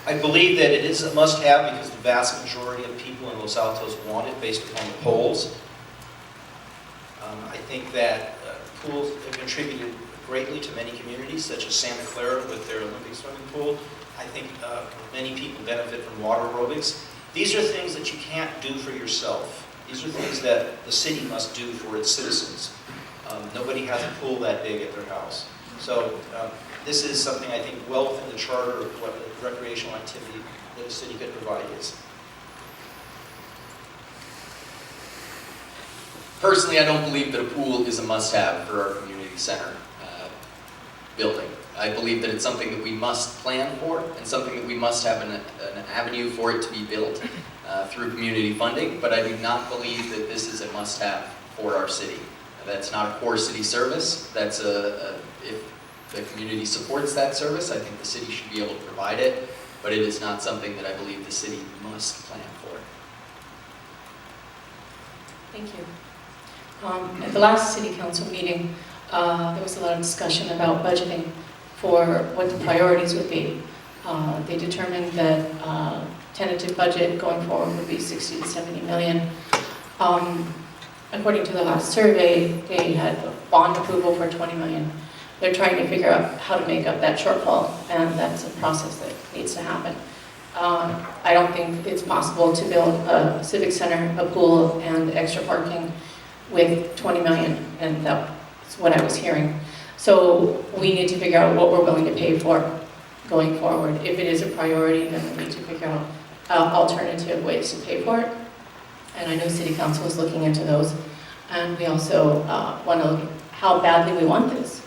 I believe that it is a must-have because the vast majority of people in Los Altos want it based upon the polls. I think that pools have contributed greatly to many communities, such as Santa Clara with their Olympic swimming pool. I think many people benefit from water aerobics. These are things that you can't do for yourself. These are things that the city must do for its citizens. Nobody has a pool that big at their house. So this is something I think well within the charter of what the recreational activity that a city could provide is. Personally, I don't believe that a pool is a must-have for our community center building. I believe that it's something that we must plan for and something that we must have an avenue for it to be built through community funding, but I do not believe that this is a must-have for our city. That's not a core city service. That's if the community supports that service, I think the city should be able to provide it, but it is not something that I believe the city must plan for. Thank you. At the last city council meeting, there was a lot of discussion about budgeting for what the priorities would be. They determined that tentative budget going forward would be 60 to 70 million. According to the last survey, they had bond approval for 20 million. They're trying to figure out how to make up that shortfall, and that's a process that needs to happen. I don't think it's possible to build a civic center, a pool, and extra parking with 20 million, and that's what I was hearing. So we need to figure out what we're willing to pay for going forward. If it is a priority, then we need to figure out alternative ways to pay for it. And I know City Council is looking into those. And we also want to look at how badly we want this.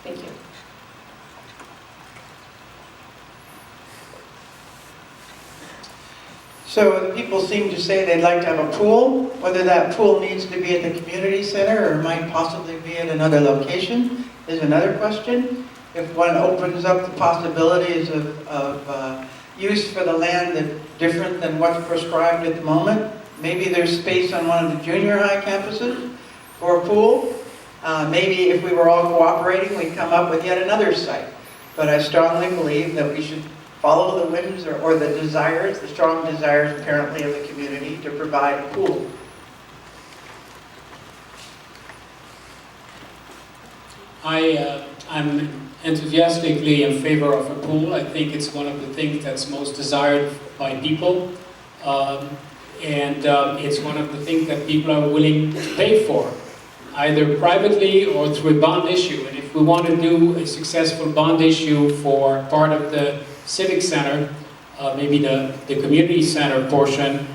Thank you. So the people seem to say they'd like to have a pool. Whether that pool needs to be at the community center or might possibly be at another location is another question. If one opens up the possibilities of use for the land that's different than what's prescribed at the moment, maybe there's space on one of the junior high campuses for a pool. Maybe if we were all cooperating, we'd come up with yet another site. But I strongly believe that we should follow the whims or the desires, the strong desires apparently of the community to provide a pool. I'm enthusiastically in favor of a pool. I think it's one of the things that's most desired by people. It's one of the things that people are willing to pay for, either privately or through a bond issue. And if we want to do a successful bond issue for part of the Civic Center, maybe the community center portion,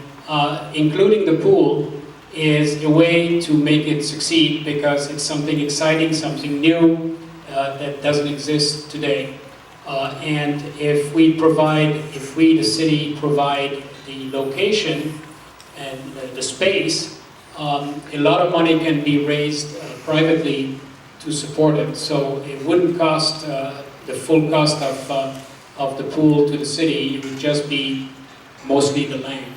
including the pool, is a way to make it succeed because it's something exciting, something new that doesn't exist today. And if we, the city, provide the location and the space, a lot of money can be raised privately to support it. So it wouldn't cost the full cost of the pool to the city. It would just be mostly the land.